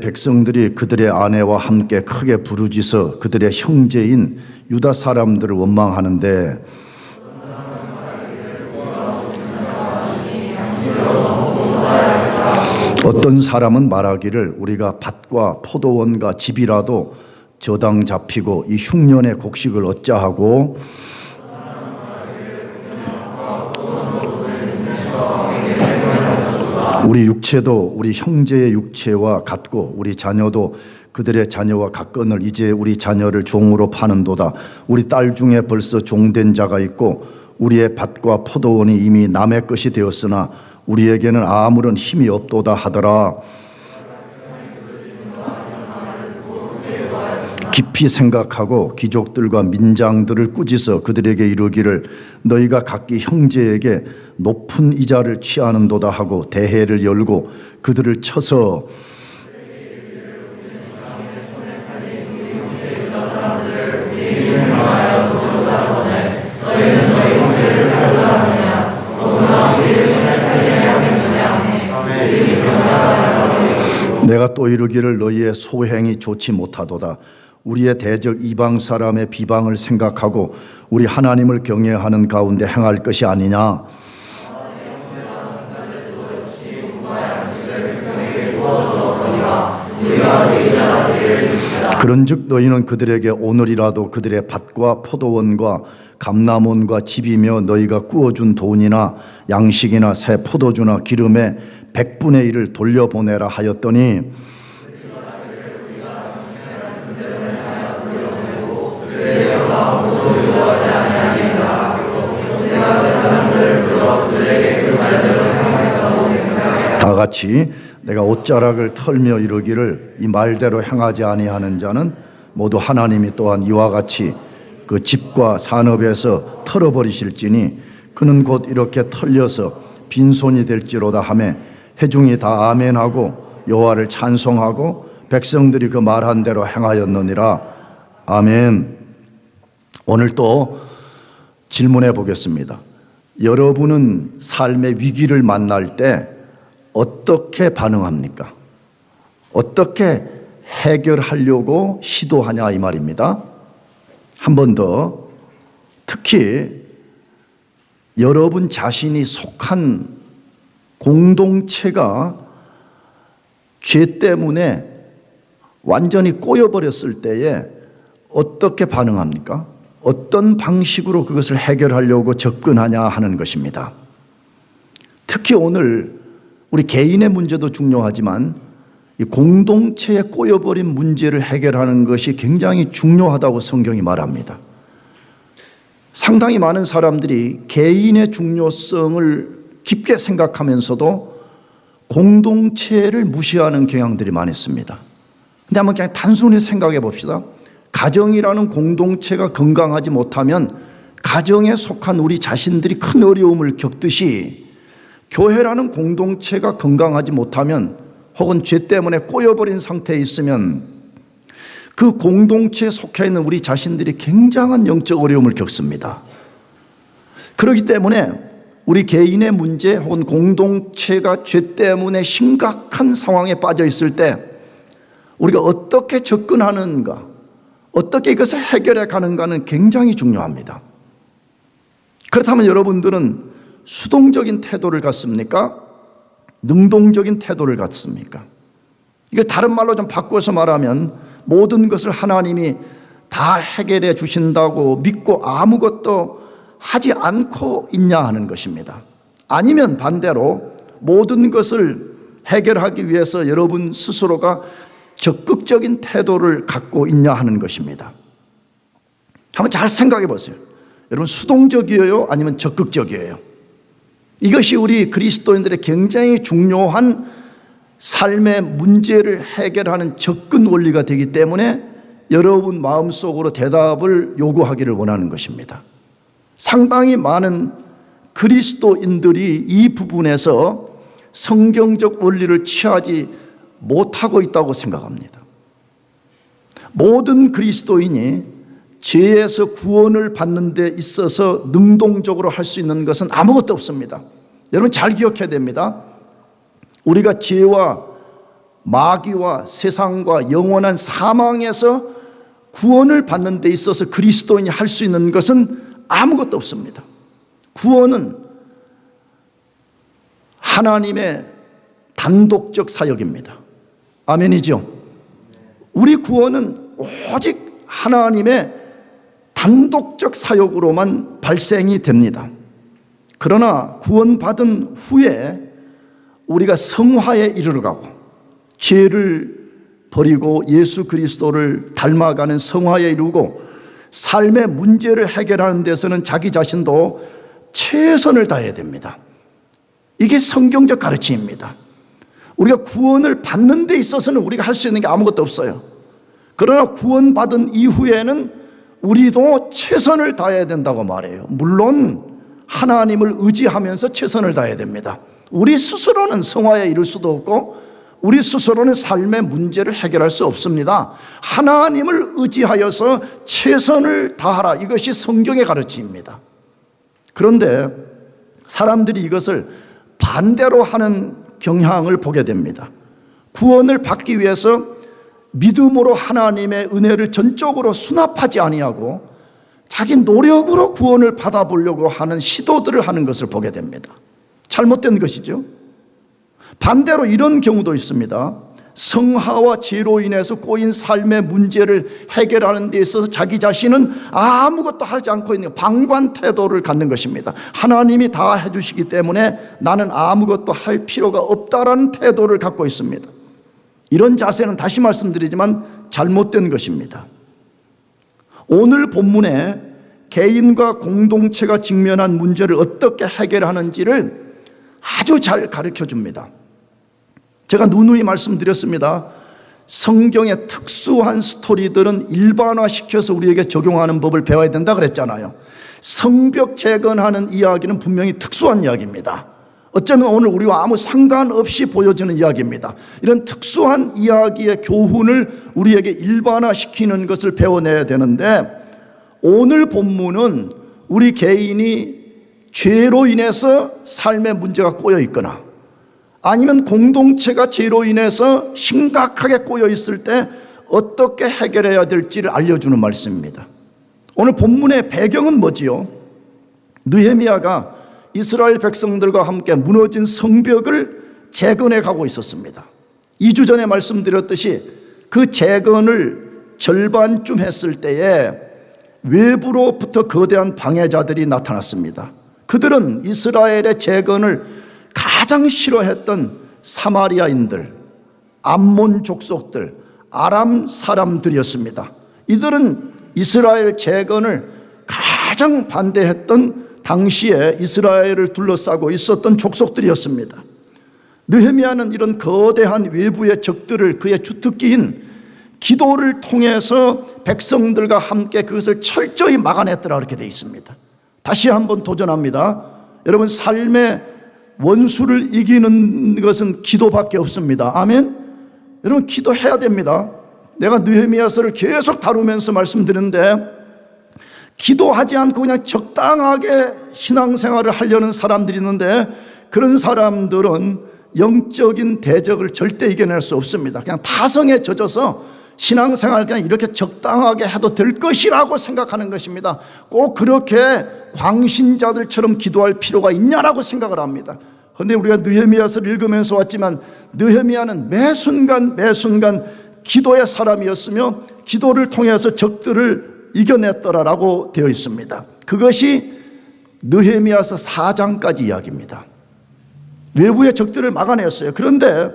백성들이 그들의 아내와 함께 크게 부르짖어 그들의 형제인 유다 사람들을 원망하는데 어떤 사람은 말하기를 우리가 밭과 포도원과 집이라도 저당 잡히고 이 흉년의 곡식을 어찌하고 우리 육체도 우리 형제의 육체와 같고 우리 자녀도 그들의 자녀와 같거늘 이제 우리 자녀를 종으로 파는도다. 우리 딸 중에 벌써 종된 자가 있고 우리의 밭과 포도원이 이미 남의 것이 되었으나 우리에게는 아무런 힘이 없도다 하더라. 깊이 생각하고 귀족들과 민장들을 꾸짖어 그들에게 이르기를 너희가 각기 형제에게 높은 이자를 취하는도다 하고 대회를 열고 그들을 쳐서 내가 또 이르기를 너희의 소행이 좋지 못하도다. 우리의 대적 이방 사람의 비방을 생각하고 우리 하나님을 경외하는 가운데 행할 것이 아니냐. 그런즉 너희는 그들에게 오늘이라도 그들의 밭과 포도원과 감람원과 집이며 너희가 구워준 돈이나 양식이나 새 포도주나 기름의 100분의 1을 돌려보내라 하였더니 다 같이 내가 옷자락을 털며 이르기를 이 말대로 행하지 아니하는 자는 모두 하나님이 또한 이와 같이 그 집과 산업에서 털어버리실지니 그는 곧 이렇게 털려서 빈손이 될지로다 하며 회중이 다 아멘하고 여호와를 찬송하고 백성들이 그 말한 대로 행하였느니라. 아멘. 오늘 또 질문해 보겠습니다. 여러분은 삶의 위기를 만날 때 어떻게 반응합니까? 어떻게 해결하려고 시도하냐 이 말입니다. 한 번 더, 특히 여러분 자신이 속한 공동체가 죄 때문에 완전히 꼬여버렸을 때에 어떻게 반응합니까? 어떤 방식으로 그것을 해결하려고 접근하냐 하는 것입니다. 특히 오늘 우리 개인의 문제도 중요하지만 이 공동체에 꼬여버린 문제를 해결하는 것이 굉장히 중요하다고 성경이 말합니다. 상당히 많은 사람들이 개인의 중요성을 깊게 생각하면서도 공동체를 무시하는 경향들이 많습니다. 근데 한번 그냥 단순히 생각해 봅시다. 가정이라는 공동체가 건강하지 못하면 가정에 속한 우리 자신들이 큰 어려움을 겪듯이 교회라는 공동체가 건강하지 못하면 혹은 죄 때문에 꼬여버린 상태에 있으면 그 공동체에 속해 있는 우리 자신들이 굉장한 영적 어려움을 겪습니다. 그렇기 때문에 우리 개인의 문제 혹은 공동체가 죄 때문에 심각한 상황에 빠져 있을 때 우리가 어떻게 접근하는가, 어떻게 이것을 해결해 가는가는 굉장히 중요합니다. 그렇다면 여러분들은 수동적인 태도를 갖습니까? 능동적인 태도를 갖습니까? 이걸 다른 말로 좀 바꿔서 말하면 모든 것을 하나님이 다 해결해 주신다고 믿고 아무것도 하지 않고 있냐 하는 것입니다. 아니면 반대로 모든 것을 해결하기 위해서 여러분 스스로가 적극적인 태도를 갖고 있냐 하는 것입니다. 한번 잘 생각해 보세요. 여러분 수동적이에요? 아니면 적극적이에요? 이것이 우리 그리스도인들의 굉장히 중요한 삶의 문제를 해결하는 접근 원리가 되기 때문에 여러분 마음속으로 대답을 요구하기를 원하는 것입니다. 상당히 많은 그리스도인들이 이 부분에서 성경적 원리를 취하지 못하고 있다고 생각합니다. 모든 그리스도인이 죄에서 구원을 받는 데 있어서 능동적으로 할 수 있는 것은 아무것도 없습니다. 여러분 잘 기억해야 됩니다. 우리가 죄와 마귀와 세상과 영원한 사망에서 구원을 받는 데 있어서 그리스도인이 할 수 있는 것은 아무것도 없습니다. 구원은 하나님의 단독적 사역입니다. 아멘이죠? 우리 구원은 오직 하나님의 단독적 사역으로만 발생이 됩니다. 그러나 구원받은 후에 우리가 성화에 이르러가고 죄를 버리고 예수 그리스도를 닮아가는 성화에 이르고 삶의 문제를 해결하는 데서는 자기 자신도 최선을 다해야 됩니다. 이게 성경적 가르침입니다. 우리가 구원을 받는 데 있어서는 우리가 할 수 있는 게 아무것도 없어요. 그러나 구원받은 이후에는 우리도 최선을 다해야 된다고 말해요. 물론 하나님을 의지하면서 최선을 다해야 됩니다. 우리 스스로는 성화에 이를 수도 없고 우리 스스로는 삶의 문제를 해결할 수 없습니다. 하나님을 의지하여서 최선을 다하라. 이것이 성경의 가르침입니다. 그런데 사람들이 이것을 반대로 하는 경향을 보게 됩니다. 구원을 받기 위해서 믿음으로 하나님의 은혜를 전적으로 수납하지 아니하고 자기 노력으로 구원을 받아보려고 하는 시도들을 하는 것을 보게 됩니다. 잘못된 것이죠. 반대로 이런 경우도 있습니다. 성화와 죄로 인해서 꼬인 삶의 문제를 해결하는 데 있어서 자기 자신은 아무것도 하지 않고 있는 방관 태도를 갖는 것입니다. 하나님이 다 해주시기 때문에 나는 아무것도 할 필요가 없다라는 태도를 갖고 있습니다. 이런 자세는 다시 말씀드리지만 잘못된 것입니다. 오늘 본문에 개인과 공동체가 직면한 문제를 어떻게 해결하는지를 아주 잘 가르쳐 줍니다. 제가 누누이 말씀드렸습니다. 성경의 특수한 스토리들은 일반화시켜서 우리에게 적용하는 법을 배워야 된다 그랬잖아요. 성벽 재건하는 이야기는 분명히 특수한 이야기입니다. 어쩌면 오늘 우리와 아무 상관없이 보여지는 이야기입니다. 이런 특수한 이야기의 교훈을 우리에게 일반화시키는 것을 배워내야 되는데, 오늘 본문은 우리 개인이 죄로 인해서 삶의 문제가 꼬여 있거나 아니면 공동체가 죄로 인해서 심각하게 꼬여 있을 때 어떻게 해결해야 될지를 알려주는 말씀입니다. 오늘 본문의 배경은 뭐지요? 느헤미야가 이스라엘 백성들과 함께 무너진 성벽을 재건해 가고 있었습니다. 2주 전에 말씀드렸듯이 그 재건을 절반쯤 했을 때에 외부로부터 거대한 방해자들이 나타났습니다. 그들은 이스라엘의 재건을 가장 싫어했던 사마리아인들, 암몬 족속들, 아람 사람들이었습니다. 이들은 이스라엘 재건을 가장 반대했던 당시에 이스라엘을 둘러싸고 있었던 족속들이었습니다. 느헤미야는 이런 거대한 외부의 적들을 그의 주특기인 기도를 통해서 백성들과 함께 그것을 철저히 막아냈더라, 그렇게 되어 있습니다. 다시 한번 도전합니다. 여러분, 삶의 원수를 이기는 것은 기도밖에 없습니다. 아멘. 여러분, 기도해야 됩니다. 내가 느헤미야서를 계속 다루면서 말씀드리는데, 기도하지 않고 그냥 적당하게 신앙생활을 하려는 사람들이 있는데, 그런 사람들은 영적인 대적을 절대 이겨낼 수 없습니다. 그냥 타성에 젖어서 신앙생활 그냥 이렇게 적당하게 해도 될 것이라고 생각하는 것입니다. 꼭 그렇게 광신자들처럼 기도할 필요가 있냐라고 생각을 합니다. 그런데 우리가 느헤미야서를 읽으면서 왔지만 느헤미야는 매 순간 기도의 사람이었으며 기도를 통해서 적들을 이겨냈더라라고 되어 있습니다. 그것이 느헤미야서 4장까지 이야기입니다. 외부의 적들을 막아냈어요. 그런데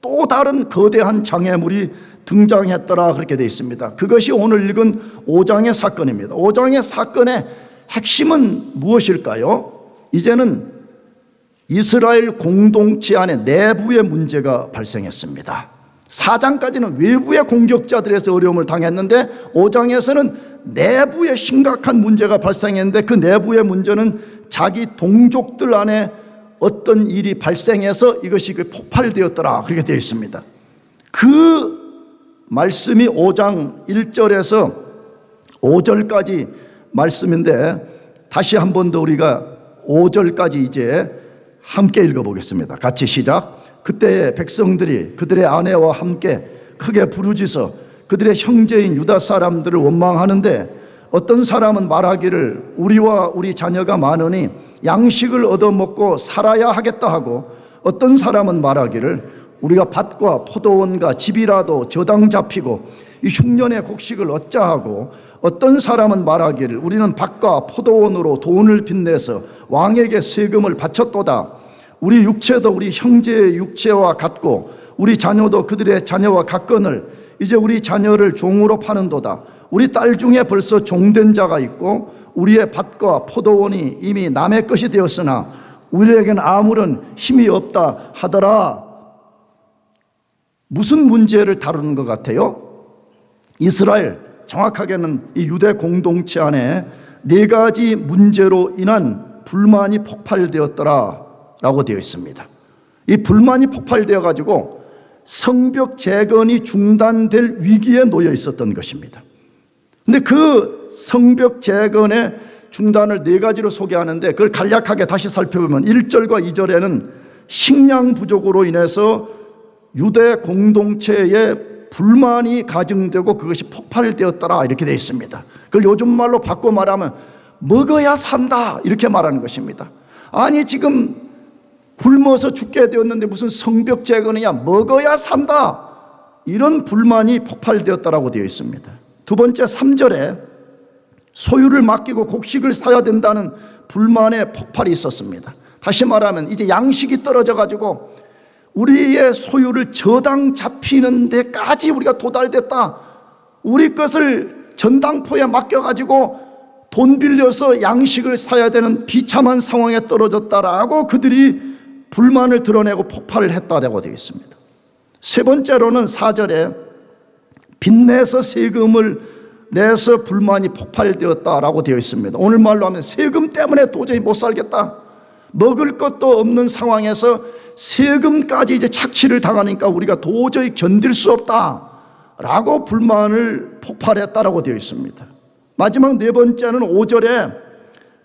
또 다른 거대한 장애물이 등장했더라, 그렇게 되어 있습니다. 그것이 오늘 읽은 5장의 사건입니다. 5장의 사건의 핵심은 무엇일까요? 이제는 이스라엘 공동체 안에 내부의 문제가 발생했습니다. 4장까지는 외부의 공격자들에서 어려움을 당했는데 5장에서는 내부의 심각한 문제가 발생했는데 그 내부의 문제는 자기 동족들 안에 어떤 일이 발생해서 이것이 폭발되었더라, 그렇게 되어 있습니다. 그 말씀이 5장 1절에서 5절까지 말씀인데, 다시 한 번 더 우리가 5절까지 이제 함께 읽어보겠습니다. 같이 시작. 그때의 백성들이 그들의 아내와 함께 크게 부르짖어 그들의 형제인 유다 사람들을 원망하는데, 어떤 사람은 말하기를 우리와 우리 자녀가 많으니 양식을 얻어먹고 살아야 하겠다 하고, 어떤 사람은 말하기를 우리가 밭과 포도원과 집이라도 저당 잡히고 이 흉년의 곡식을 얻자 하고, 어떤 사람은 말하기를 우리는 밭과 포도원으로 돈을 빚내서 왕에게 세금을 바쳤도다. 우리 육체도 우리 형제의 육체와 같고 우리 자녀도 그들의 자녀와 같거늘 이제 우리 자녀를 종으로 파는도다. 우리 딸 중에 벌써 종된 자가 있고 우리의 밭과 포도원이 이미 남의 것이 되었으나 우리에게는 아무런 힘이 없다 하더라. 무슨 문제를 다루는 것 같아요? 이스라엘, 정확하게는 이 유대 공동체 안에 4가지 문제로 인한 불만이 폭발되었더라 라고 되어 있습니다. 이 불만이 폭발되어 가지고 성벽 재건이 중단될 위기에 놓여 있었던 것입니다. 근데 그 성벽 재건의 중단을 4가지로 소개하는데, 그걸 간략하게 다시 살펴보면 1절과 2절에는 식량 부족으로 인해서 유대 공동체에 불만이 가증되고 그것이 폭발되었더라 이렇게 되어 있습니다. 그걸 요즘 말로 바꿔 말하면 먹어야 산다 이렇게 말하는 것입니다. 아니 지금 굶어서 죽게 되었는데 무슨 성벽 재건이냐, 먹어야 산다, 이런 불만이 폭발되었다라고 되어 있습니다. 두 번째 3절에 소유를 맡기고 곡식을 사야 된다는 불만의 폭발이 있었습니다. 다시 말하면 이제 양식이 떨어져 가지고 우리의 소유를 저당 잡히는 데까지 우리가 도달됐다. 우리 것을 전당포에 맡겨가지고 돈 빌려서 양식을 사야 되는 비참한 상황에 떨어졌다라고 그들이 불만을 드러내고 폭발을 했다라고 되어 있습니다. 세 번째로는 4절에 빚내서 세금을 내서 불만이 폭발되었다라고 되어 있습니다. 오늘 말로 하면 세금 때문에 도저히 못 살겠다. 먹을 것도 없는 상황에서 세금까지 이제 착취를 당하니까 우리가 도저히 견딜 수 없다라고 불만을 폭발했다라고 되어 있습니다. 마지막 4번째는 5절에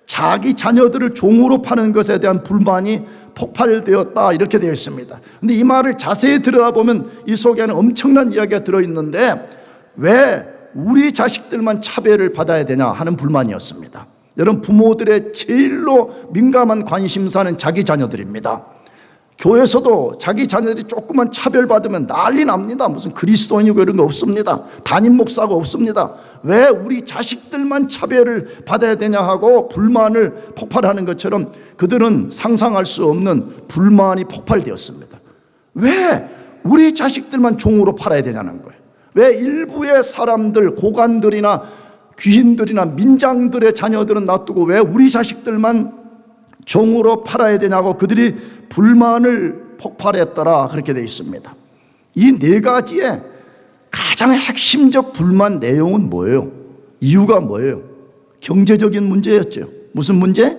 자기 자녀들을 종으로 파는 것에 대한 불만이 폭발되었다 이렇게 되어 있습니다. 근데 이 말을 자세히 들여다보면 이 속에는 엄청난 이야기가 들어있는데, 왜 우리 자식들만 차별을 받아야 되냐 하는 불만이었습니다. 여러분, 부모들의 제일로 민감한 관심사는 자기 자녀들입니다. 교회에서도 자기 자녀들이 조금만 차별받으면 난리 납니다. 무슨 그리스도인이고 이런 거 없습니다. 담임 목사가 없습니다. 왜 우리 자식들만 차별을 받아야 되냐 하고 불만을 폭발하는 것처럼 그들은 상상할 수 없는 불만이 폭발되었습니다. 왜 우리 자식들만 종으로 팔아야 되냐는 거예요. 왜 일부의 사람들, 고관들이나 귀인들이나 민장들의 자녀들은 놔두고 왜 우리 자식들만 종으로 팔아야 되냐고 그들이 불만을 폭발했더라 그렇게 되어 있습니다. 이 4가지의 가장 핵심적 불만 내용은 뭐예요? 이유가 뭐예요? 경제적인 문제였죠. 무슨 문제?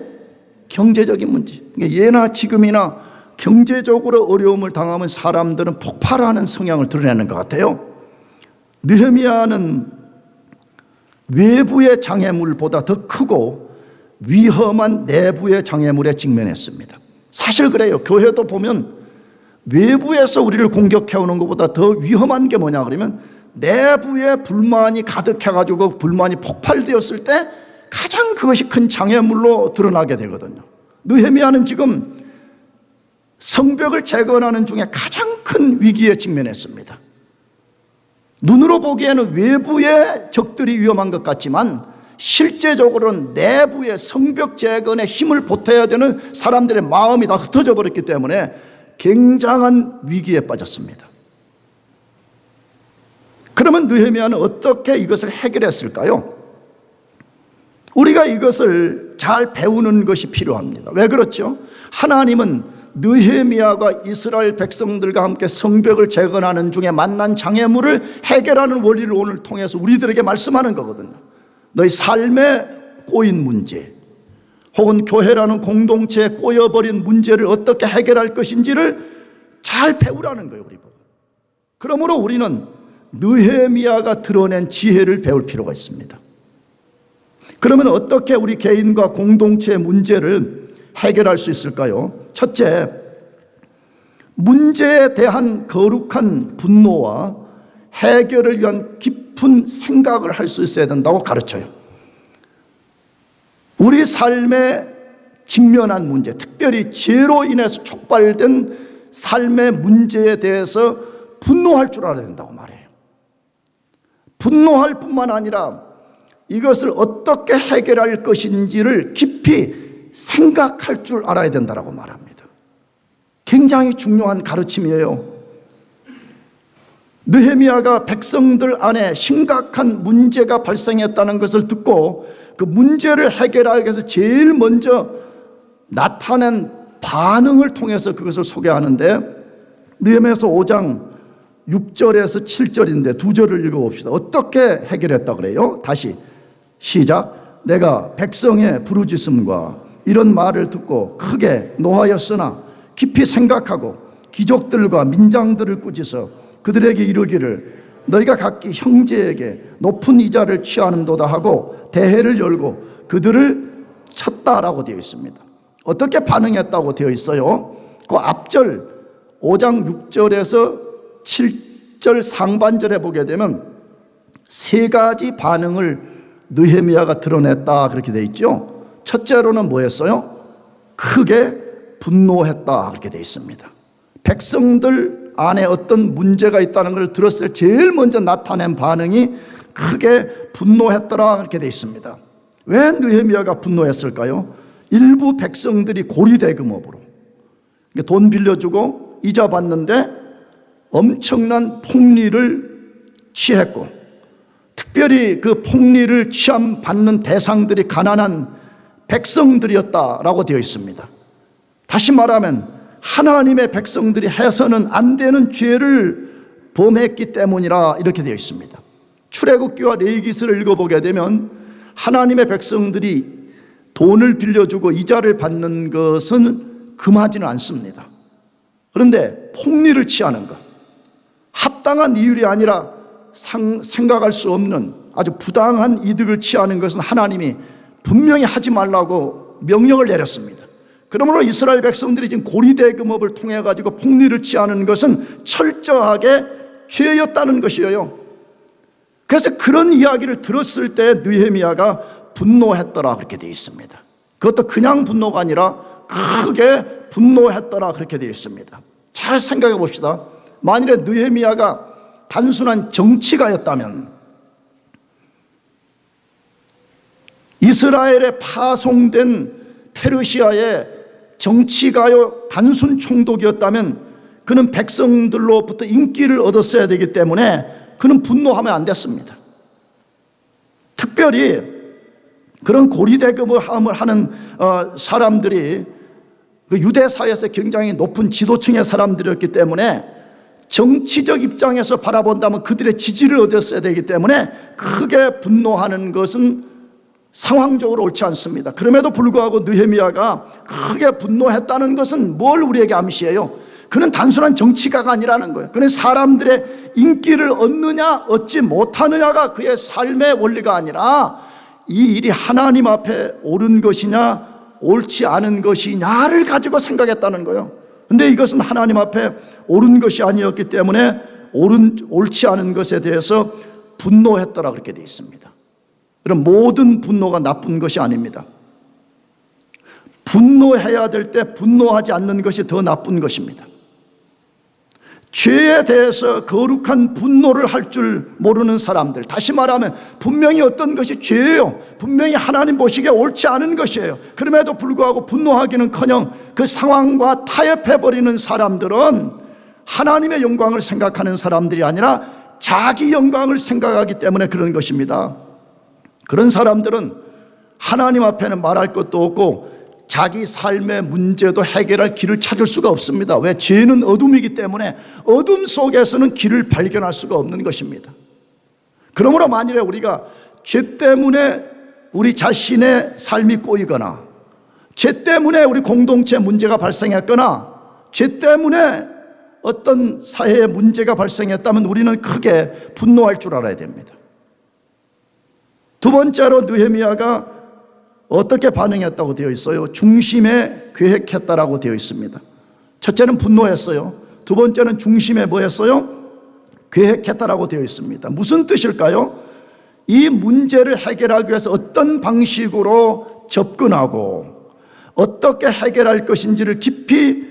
경제적인 문제. 예나 지금이나 경제적으로 어려움을 당하면 사람들은 폭발하는 성향을 드러내는 것 같아요. 느헤미야는 외부의 장애물보다 더 크고 위험한 내부의 장애물에 직면했습니다. 사실 그래요. 교회도 보면 외부에서 우리를 공격해오는 것보다 더 위험한 게 뭐냐 그러면 내부에 불만이 가득해가지고 불만이 폭발되었을 때 가장 그것이 큰 장애물로 드러나게 되거든요. 느헤미야는 지금 성벽을 재건하는 중에 가장 큰 위기에 직면했습니다. 눈으로 보기에는 외부의 적들이 위험한 것 같지만 실제적으로는 내부의 성벽 재건에 힘을 보태야 되는 사람들의 마음이 다 흩어져 버렸기 때문에 굉장한 위기에 빠졌습니다. 그러면 느헤미야는 어떻게 이것을 해결했을까요? 우리가 이것을 잘 배우는 것이 필요합니다. 왜 그렇죠? 하나님은 느헤미야가 이스라엘 백성들과 함께 성벽을 재건하는 중에 만난 장애물을 해결하는 원리를 오늘 통해서 우리들에게 말씀하는 거거든요. 너희 삶에 꼬인 문제 혹은 교회라는 공동체에 꼬여버린 문제를 어떻게 해결할 것인지를 잘 배우라는 거예요. 우리 보고. 그러므로 우리는 느헤미야가 드러낸 지혜를 배울 필요가 있습니다. 그러면 어떻게 우리 개인과 공동체의 문제를 해결할 수 있을까요? 첫째, 문제에 대한 거룩한 분노와 해결을 위한 깊은 생각을 할 수 있어야 된다고 가르쳐요. 우리 삶에 직면한 문제, 특별히 죄로 인해서 촉발된 삶의 문제에 대해서 분노할 줄 알아야 된다고 말해요. 분노할 뿐만 아니라 이것을 어떻게 해결할 것인지를 깊이 생각할 줄 알아야 된다고 말합니다. 굉장히 중요한 가르침이에요. 느헤미야가 백성들 안에 심각한 문제가 발생했다는 것을 듣고 그 문제를 해결하기 위해서 제일 먼저 나타낸 반응을 통해서 그것을 소개하는데, 느헤미야서 5장 6절에서 7절인데 두 절을 읽어봅시다. 어떻게 해결했다 그래요? 다시 시작. 내가 백성의 부르짖음과 이런 말을 듣고 크게 노하였으나 깊이 생각하고 귀족들과 민장들을 꾸짖어 그들에게 이르기를 너희가 각기 형제에게 높은 이자를 취하는도다 하고 대회를 열고 그들을 쳤다라고 되어 있습니다. 어떻게 반응했다고 되어 있어요? 그 앞절 5장 6절에서 7절 상반절에 보게 되면 세 가지 반응을 느헤미야가 드러냈다 그렇게 되어 있죠. 첫째로는 뭐였어요? 크게 분노했다 그렇게 되어 있습니다. 백성들 안에 어떤 문제가 있다는 걸 들었을 때 제일 먼저 나타낸 반응이 크게 분노했더라 그렇게 되어 있습니다. 왜 느헤미야가 분노했을까요? 일부 백성들이 고리대금업으로 돈 빌려주고 이자 받는데 엄청난 폭리를 취했고, 특별히 그 폭리를 취함받는 대상들이 가난한 백성들이었다라고 되어 있습니다. 다시 말하면 하나님의 백성들이 해서는 안 되는 죄를 범했기 때문이라 이렇게 되어 있습니다. 출애굽기와 레위기서를 읽어보게 되면 하나님의 백성들이 돈을 빌려주고 이자를 받는 것은 금하지는 않습니다. 그런데 폭리를 취하는 것, 합당한 이율이 아니라 생각할 수 없는 아주 부당한 이득을 취하는 것은 하나님이 분명히 하지 말라고 명령을 내렸습니다. 그러므로 이스라엘 백성들이 지금 고리대금업을 통해 가지고 폭리를 취하는 것은 철저하게 죄였다는 것이에요. 그래서 그런 이야기를 들었을 때 느헤미야가 분노했더라 그렇게 되어 있습니다. 그것도 그냥 분노가 아니라 크게 분노했더라 그렇게 되어 있습니다. 잘 생각해 봅시다. 만일에 느헤미야가 단순한 정치가였다면, 이스라엘에 파송된 페르시아의 정치가요 단순 총독이었다면 그는 백성들로부터 인기를 얻었어야 되기 때문에 그는 분노하면 안 됐습니다. 특별히 그런 고리대금을 하는 사람들이 그 유대사회에서 굉장히 높은 지도층의 사람들이었기 때문에 정치적 입장에서 바라본다면 그들의 지지를 얻었어야 되기 때문에 크게 분노하는 것은 상황적으로 옳지 않습니다. 그럼에도 불구하고 느헤미야가 크게 분노했다는 것은 뭘 우리에게 암시해요? 그는 단순한 정치가가 아니라는 거예요. 그는 사람들의 인기를 얻느냐 얻지 못하느냐가 그의 삶의 원리가 아니라 이 일이 하나님 앞에 옳은 것이냐 옳지 않은 것이냐를 가지고 생각했다는 거예요. 근데 이것은 하나님 앞에 옳은 것이 아니었기 때문에 옳지 않은 것에 대해서 분노했더라 그렇게 되어 있습니다. 그럼 모든 분노가 나쁜 것이 아닙니다. 분노해야 될 때 분노하지 않는 것이 더 나쁜 것입니다. 죄에 대해서 거룩한 분노를 할 줄 모르는 사람들, 다시 말하면 분명히 어떤 것이 죄예요. 분명히 하나님 보시기에 옳지 않은 것이에요. 그럼에도 불구하고 분노하기는커녕 그 상황과 타협해버리는 사람들은 하나님의 영광을 생각하는 사람들이 아니라 자기 영광을 생각하기 때문에 그런 것입니다. 그런 사람들은 하나님 앞에는 말할 것도 없고 자기 삶의 문제도 해결할 길을 찾을 수가 없습니다. 왜? 죄는 어둠이기 때문에 어둠 속에서는 길을 발견할 수가 없는 것입니다. 그러므로 만일에 우리가 죄 때문에 우리 자신의 삶이 꼬이거나, 죄 때문에 우리 공동체 문제가 발생했거나, 죄 때문에 어떤 사회에 문제가 발생했다면 우리는 크게 분노할 줄 알아야 됩니다. 두 번째로 느헤미야가 어떻게 반응했다고 되어 있어요? 중심에 계획했다라고 되어 있습니다. 첫째는 분노했어요. 두 번째는 중심에 뭐였어요? 계획했다라고 되어 있습니다. 무슨 뜻일까요? 이 문제를 해결하기 위해서 어떤 방식으로 접근하고 어떻게 해결할 것인지를 깊이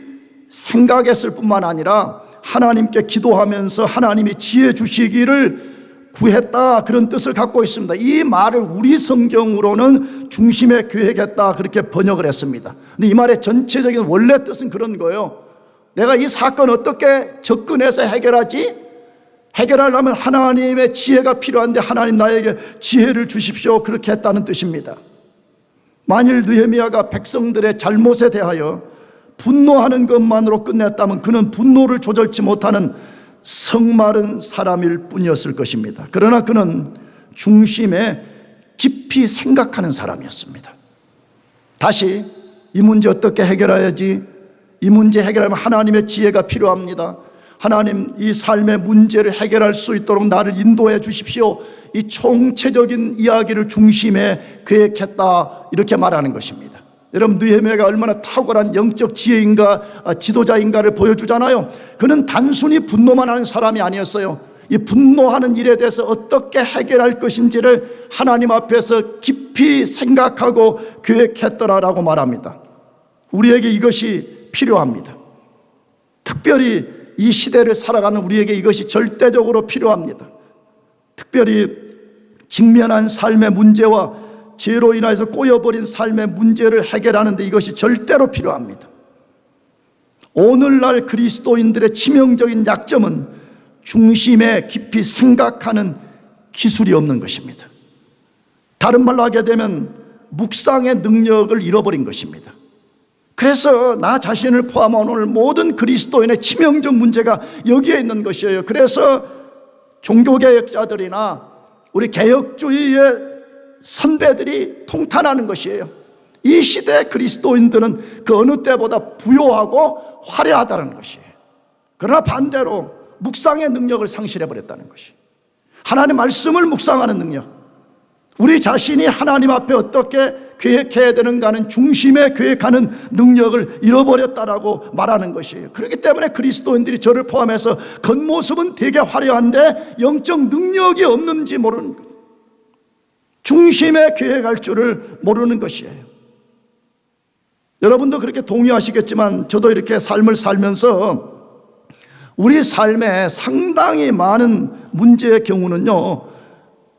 생각했을 뿐만 아니라 하나님께 기도하면서 하나님이 지혜 주시기를 구했다, 그런 뜻을 갖고 있습니다. 이 말을 우리 성경으로는 중심에 계획했다, 그렇게 번역을 했습니다. 근데 이 말의 전체적인 원래 뜻은 그런 거예요. 내가 이 사건 어떻게 접근해서 해결하지? 해결하려면 하나님의 지혜가 필요한데 하나님 나에게 지혜를 주십시오, 그렇게 했다는 뜻입니다. 만일 느헤미야가 백성들의 잘못에 대하여 분노하는 것만으로 끝냈다면 그는 분노를 조절치 못하는 성마른 사람일 뿐이었을 것입니다. 그러나 그는 중심에 깊이 생각하는 사람이었습니다. 다시 이 문제 어떻게 해결해야지? 이 문제 해결하면 하나님의 지혜가 필요합니다. 하나님, 이 삶의 문제를 해결할 수 있도록 나를 인도해 주십시오. 이 총체적인 이야기를 중심에 계획했다, 이렇게 말하는 것입니다. 여러분, 느헤미야가 얼마나 탁월한 영적 지혜인가, 지도자인가를 보여주잖아요. 그는 단순히 분노만 하는 사람이 아니었어요. 이 분노하는 일에 대해서 어떻게 해결할 것인지를 하나님 앞에서 깊이 생각하고 계획했더라라고 말합니다. 우리에게 이것이 필요합니다. 특별히 이 시대를 살아가는 우리에게 이것이 절대적으로 필요합니다. 특별히 직면한 삶의 문제와 죄로 인해서 꼬여버린 삶의 문제를 해결하는 데 이것이 절대로 필요합니다. 오늘날 그리스도인들의 치명적인 약점은 중심에 깊이 생각하는 기술이 없는 것입니다. 다른 말로 하게 되면 묵상의 능력을 잃어버린 것입니다. 그래서 나 자신을 포함한 오늘 모든 그리스도인의 치명적 문제가 여기에 있는 것이에요. 그래서 종교개혁자들이나 우리 개혁주의의 선배들이 통탄하는 것이에요. 이 시대의 그리스도인들은 그 어느 때보다 부요하고 화려하다는 것이에요. 그러나 반대로 묵상의 능력을 상실해버렸다는 것이, 하나님의 말씀을 묵상하는 능력, 우리 자신이 하나님 앞에 어떻게 계획해야 되는가는 중심에 계획하는 능력을 잃어버렸다라고 말하는 것이에요. 그렇기 때문에 그리스도인들이 저를 포함해서 겉모습은 되게 화려한데 영적 능력이 없는지 모르는 거예요. 중심에 계획할 줄을 모르는 것이에요. 여러분도 그렇게 동의하시겠지만 저도 이렇게 삶을 살면서 우리 삶에 상당히 많은 문제의 경우는요,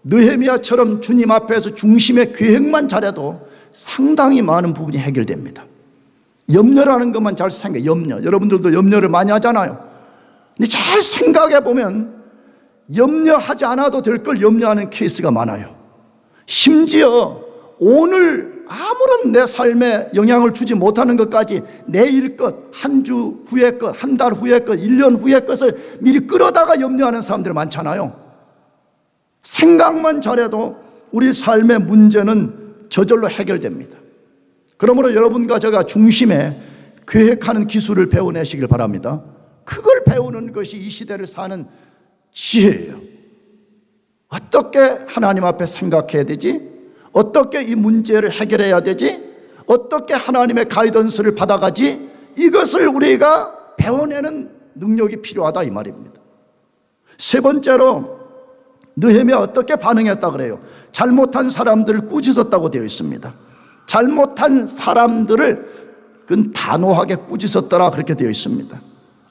느헤미야처럼 주님 앞에서 중심의 계획만 잘해도 상당히 많은 부분이 해결됩니다. 염려라는 것만 잘 생각해. 염려, 여러분들도 염려를 많이 하잖아요. 근데 잘 생각해 보면 염려하지 않아도 될 걸 염려하는 케이스가 많아요. 심지어 오늘 아무런 내 삶에 영향을 주지 못하는 것까지 내일 것, 한 주 후의 것, 한 달 후의 것, 1년 후의 것을 미리 끌어다가 염려하는 사람들이 많잖아요. 생각만 잘해도 우리 삶의 문제는 저절로 해결됩니다. 그러므로 여러분과 제가 중심에 계획하는 기술을 배워내시길 바랍니다. 그걸 배우는 것이 이 시대를 사는 지혜예요. 어떻게 하나님 앞에 생각해야 되지? 어떻게 이 문제를 해결해야 되지? 어떻게 하나님의 가이던스를 받아가지? 이것을 우리가 배워내는 능력이 필요하다, 이 말입니다. 세 번째로 느헤미야 어떻게 반응했다 그래요? 잘못한 사람들을 꾸짖었다고 되어 있습니다. 잘못한 사람들을 그건 단호하게 꾸짖었더라, 그렇게 되어 있습니다.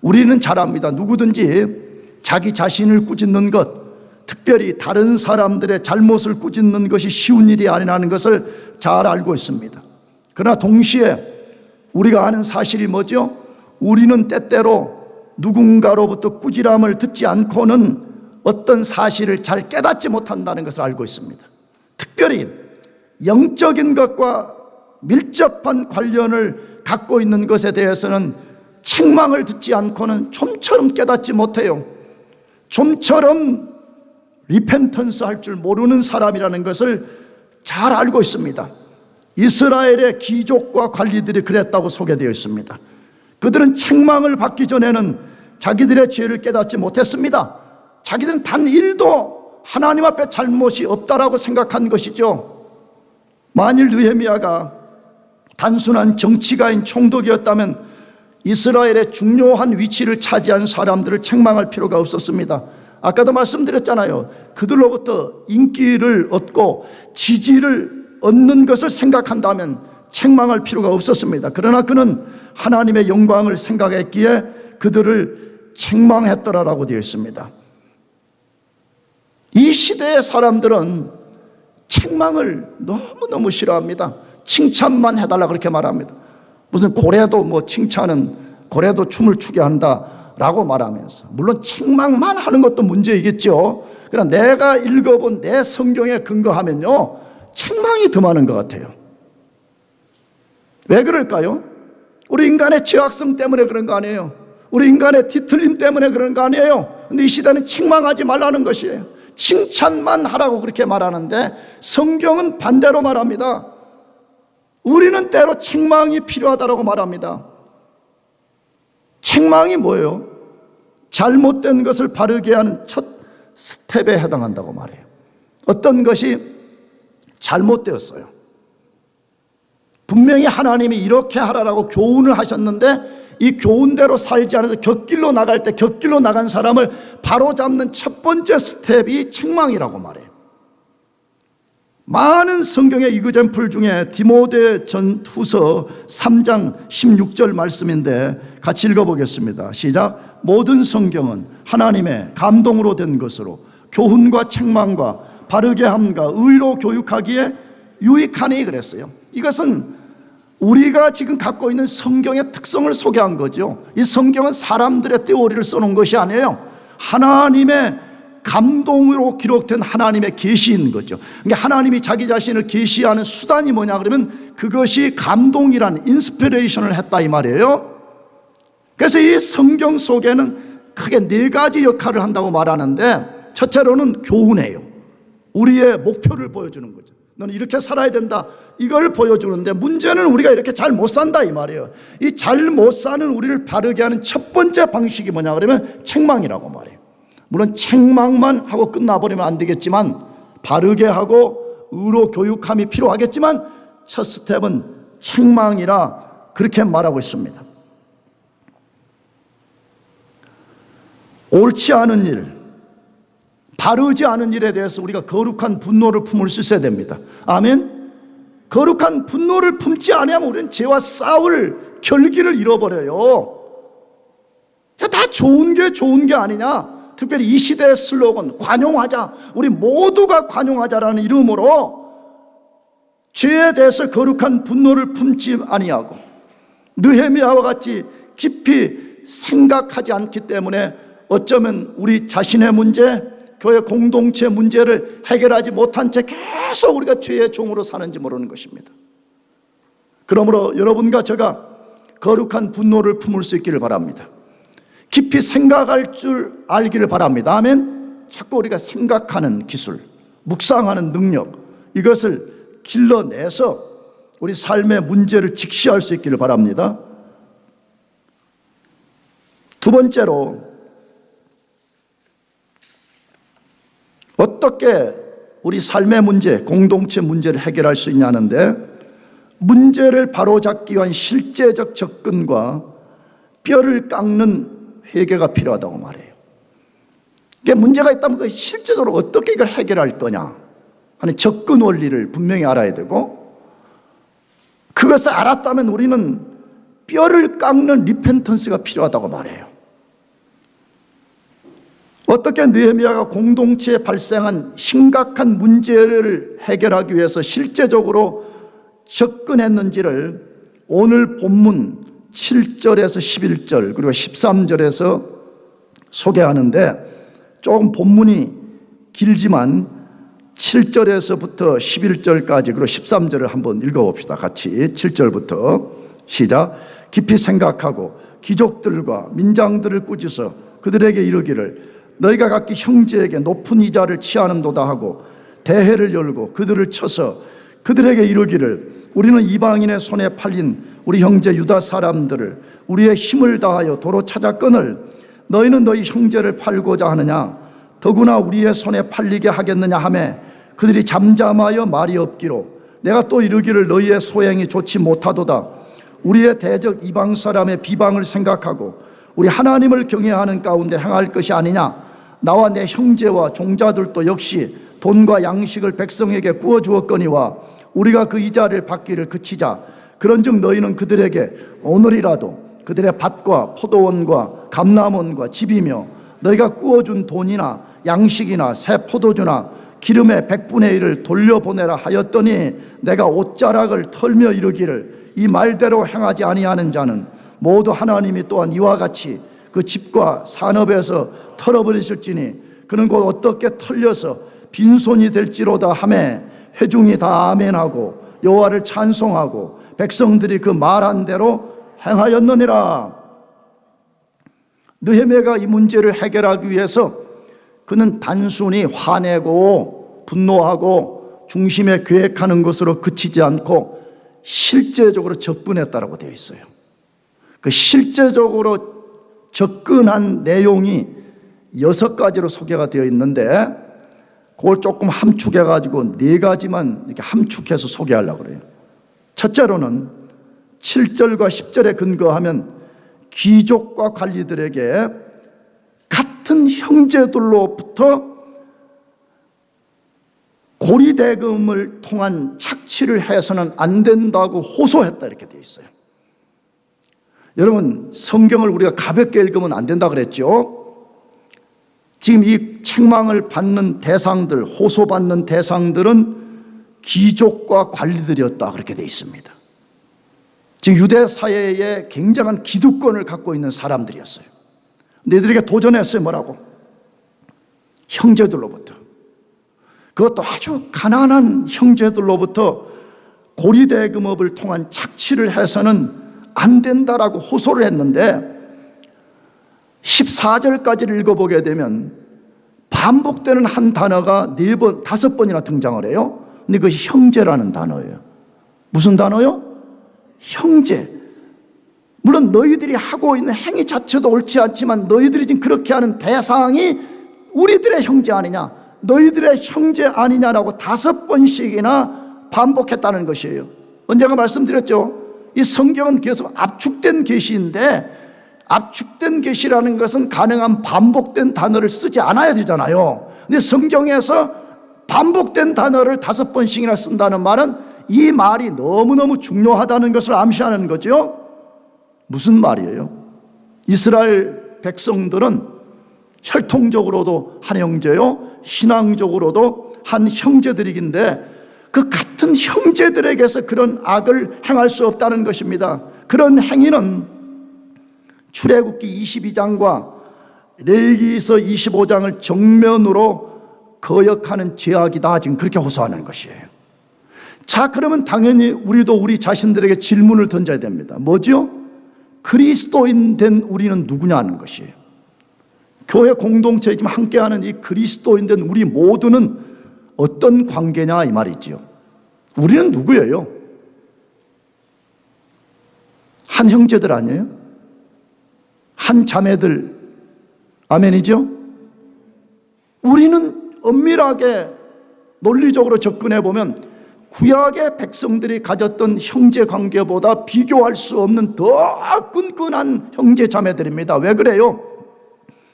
우리는 잘 압니다. 누구든지 자기 자신을 꾸짖는 것, 특별히 다른 사람들의 잘못을 꾸짖는 것이 쉬운 일이 아니라는 것을 잘 알고 있습니다. 그러나 동시에 우리가 아는 사실이 뭐죠? 우리는 때때로 누군가로부터 꾸지람을 듣지 않고는 어떤 사실을 잘 깨닫지 못한다는 것을 알고 있습니다. 특별히 영적인 것과 밀접한 관련을 갖고 있는 것에 대해서는 책망을 듣지 않고는 좀처럼 깨닫지 못해요. 좀처럼 리펜턴스 할 줄 모르는 사람이라는 것을 잘 알고 있습니다. 이스라엘의 귀족과 관리들이 그랬다고 소개되어 있습니다. 그들은 책망을 받기 전에는 자기들의 죄를 깨닫지 못했습니다. 자기들은 단 1도 하나님 앞에 잘못이 없다라고 생각한 것이죠. 만일 느헤미야가 단순한 정치가인 총독이었다면 이스라엘의 중요한 위치를 차지한 사람들을 책망할 필요가 없었습니다. 아까도 말씀드렸잖아요. 그들로부터 인기를 얻고 지지를 얻는 것을 생각한다면 책망할 필요가 없었습니다. 그러나 그는 하나님의 영광을 생각했기에 그들을 책망했더라라고 되어 있습니다. 이 시대의 사람들은 책망을 너무너무 싫어합니다. 칭찬만 해달라 그렇게 말합니다. 무슨 고래도 고래도 춤을 추게 한다라고 말하면서, 물론 책망만 하는 것도 문제이겠죠. 그러나 내가 읽어본 내 성경에 근거하면요, 책망이 더 많은 것 같아요. 왜 그럴까요? 우리 인간의 죄악성 때문에 그런 거 아니에요. 우리 인간의 뒤틀림 때문에 그런 거 아니에요. 근데 이 시대는 책망하지 말라는 것이에요. 칭찬만 하라고 그렇게 말하는데 성경은 반대로 말합니다. 우리는 때로 책망이 필요하다고 말합니다. 책망이 뭐예요? 잘못된 것을 바르게 하는 첫 스텝에 해당한다고 말해요. 어떤 것이 잘못되었어요. 분명히 하나님이 이렇게 하라라고 교훈을 하셨는데 이 교훈대로 살지 않아서 곁길로 나갈 때 곁길로 나간 사람을 바로잡는 첫 번째 스텝이 책망이라고 말해요. 많은 성경의 이그젬플 중에 디모데전후서 3장 16절 말씀인데 같이 읽어보겠습니다. 시작. 모든 성경은 하나님의 감동으로 된 것으로 교훈과 책망과 바르게 함과 의로 교육하기에 유익하니 그랬어요. 이것은 우리가 지금 갖고 있는 성경의 특성을 소개한 거죠. 이 성경은 사람들의 떼오리를 써놓은 것이 아니에요. 하나님의 감동으로 기록된 하나님의 계시인 거죠. 그러니까 하나님이 자기 자신을 계시하는 수단이 뭐냐 그러면 그것이 감동이란 인스피레이션을 했다 이 말이에요. 그래서 이 성경 속에는 크게 네 가지 역할을 한다고 말하는데, 첫째로는 교훈이에요. 우리의 목표를 보여주는 거죠. 너는 이렇게 살아야 된다, 이걸 보여주는데, 문제는 우리가 이렇게 잘 못 산다 이 말이에요. 이 잘 못 사는 우리를 바르게 하는 첫 번째 방식이 뭐냐 그러면 책망이라고 말해요. 물론 책망만 하고 끝나버리면 안 되겠지만, 바르게 하고 의로 교육함이 필요하겠지만 첫 스텝은 책망이라 그렇게 말하고 있습니다. 옳지 않은 일, 바르지 않은 일에 대해서 우리가 거룩한 분노를 품을 수 있어야 됩니다. 아멘. 거룩한 분노를 품지 않으면 우리는 죄와 싸울 결기를 잃어버려요. 다 좋은 게 아니냐. 특별히 이 시대의 슬로건 관용하자, 우리 모두가 관용하자라는 이름으로 죄에 대해서 거룩한 분노를 품지 아니하고 느헤미야와 같이 깊이 생각하지 않기 때문에 어쩌면 우리 자신의 문제, 교회 공동체 문제를 해결하지 못한 채 계속 우리가 죄의 종으로 사는지 모르는 것입니다. 그러므로 여러분과 제가 거룩한 분노를 품을 수 있기를 바랍니다. 깊이 생각할 줄 알기를 바랍니다. 아멘. 자꾸 우리가 생각하는 기술, 묵상하는 능력, 이것을 길러내서 우리 삶의 문제를 직시할 수 있기를 바랍니다. 두 번째로, 어떻게 우리 삶의 문제, 공동체 문제를 해결할 수 있냐는데, 문제를 바로잡기 위한 실제적 접근과 뼈를 깎는 회개가 필요하다고 말해요. 그러니까 문제가 있다면 그 실제적으로 어떻게 이걸 해결할 거냐 하는 접근 원리를 분명히 알아야 되고, 그것을 알았다면 우리는 뼈를 깎는 리펜턴스가 필요하다고 말해요. 어떻게 느헤미야가 공동체에 발생한 심각한 문제를 해결하기 위해서 실제적으로 접근했는지를 오늘 본문 7절에서 11절 그리고 13절에서 소개하는데, 조금 본문이 길지만 7절에서부터 11절까지 그리고 13절을 한번 읽어봅시다. 같이 7절부터 시작. 깊이 생각하고 귀족들과 민장들을 꾸짖어 그들에게 이르기를 너희가 각기 형제에게 높은 이자를 취하는도다 하고 대회를 열고 그들을 쳐서 그들에게 이르기를 우리는 이방인의 손에 팔린 우리 형제 유다 사람들을 우리의 힘을 다하여 도로 찾아 끊을 너희는 너희 형제를 팔고자 하느냐 더구나 우리의 손에 팔리게 하겠느냐 하매 그들이 잠잠하여 말이 없기로 내가 또 이르기를 너희의 소행이 좋지 못하도다 우리의 대적 이방 사람의 비방을 생각하고 우리 하나님을 경외하는 가운데 행할 것이 아니냐. 나와 내 형제와 종자들도 역시 돈과 양식을 백성에게 구워 주었거니와 우리가 그 이자를 받기를 그치자. 그런즉 너희는 그들에게 오늘이라도 그들의 밭과 포도원과 감람원과 집이며 너희가 구워준 돈이나 양식이나 새 포도주나 기름의 100분의 1을 돌려보내라 하였더니 내가 옷자락을 털며 이르기를 이 말대로 행하지 아니하는 자는 모두 하나님이 또한 이와 같이 그 집과 산업에서 털어버리실지니 그는 곧 어떻게 털려서 빈손이 될지로다 하매 회중이 다 아멘하고 여호와를 찬송하고 백성들이 그 말한 대로 행하였느니라. 느헤미야가 이 문제를 해결하기 위해서 그는 단순히 화내고 분노하고 중심에 계획하는 것으로 그치지 않고 실제적으로 접근했다라고 되어 있어요. 그 실제적으로 접근한 내용이 6가지로 소개가 되어 있는데 그걸 조금 함축해 가지고 4가지만 이렇게 함축해서 소개하려고 그래요. 첫째로는 7절과 10절에 근거하면 귀족과 관리들에게 같은 형제들로부터 고리대금을 통한 착취를 해서는 안 된다고 호소했다 이렇게 되어 있어요. 여러분, 성경을 우리가 가볍게 읽으면 안 된다 그랬죠. 지금 이 책망을 받는 대상들, 호소받는 대상들은 귀족과 관리들이었다 그렇게 되어 있습니다. 지금 유대 사회에 굉장한 기득권을 갖고 있는 사람들이었어요. 근데 이들에게 도전했어요. 뭐라고? 형제들로부터, 그것도 아주 가난한 형제들로부터 고리대금업을 통한 착취를 해서는 안 된다라고 호소를 했는데 14절까지를 읽어보게 되면 반복되는 한 단어가 4번, 5번이나 등장을 해요. 근데 그것이 형제라는 단어예요. 무슨 단어요? 형제. 물론 너희들이 하고 있는 행위 자체도 옳지 않지만 너희들이 지금 그렇게 하는 대상이 우리들의 형제 아니냐, 너희들의 형제 아니냐라고 5번씩이나 반복했다는 것이에요. 언젠가 말씀드렸죠. 이 성경은 계속 압축된 계시인데 압축된 계시라는 것은 가능한 반복된 단어를 쓰지 않아야 되잖아요. 근데 성경에서 반복된 단어를 5번씩이나 쓴다는 말은 이 말이 너무너무 중요하다는 것을 암시하는 거죠. 무슨 말이에요? 이스라엘 백성들은 혈통적으로도 한 형제요, 신앙적으로도 한 형제들이긴데 그 같은 형제들에게서 그런 악을 행할 수 없다는 것입니다. 그런 행위는 출애굽기 22장과 레위기서 25장을 정면으로 거역하는 죄악이다, 지금 그렇게 호소하는 것이에요. 자, 그러면 당연히 우리도 우리 자신들에게 질문을 던져야 됩니다. 뭐죠? 그리스도인 된 우리는 누구냐는 것이에요. 교회 공동체에 지금 함께하는 이 그리스도인 된 우리 모두는 어떤 관계냐 이 말이지요. 우리는 누구예요? 한 형제들 아니에요? 한 자매들, 아멘이죠? 우리는 엄밀하게 논리적으로 접근해 보면 구약의 백성들이 가졌던 형제 관계보다 비교할 수 없는 더 끈끈한 형제 자매들입니다. 왜 그래요?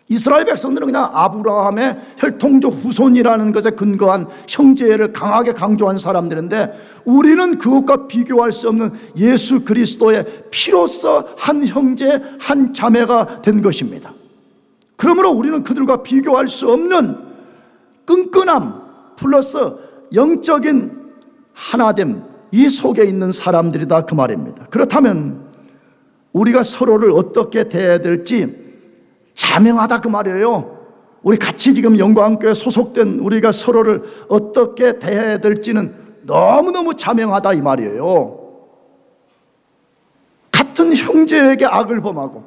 이스라엘 백성들은 그냥 아브라함의 혈통적 후손이라는 것에 근거한 형제를 강하게 강조한 사람들인데 우리는 그것과 비교할 수 없는 예수 그리스도의 피로써 한 형제 한 자매가 된 것입니다. 그러므로 우리는 그들과 비교할 수 없는 끈끈함 플러스 영적인 하나됨, 이 속에 있는 사람들이다 그 말입니다. 그렇다면 우리가 서로를 어떻게 대해야 될지 자명하다 그 말이에요. 우리 같이 지금 영광교회 소속된 우리가 서로를 어떻게 대해야 될지는 너무너무 자명하다 이 말이에요. 같은 형제에게 악을 범하고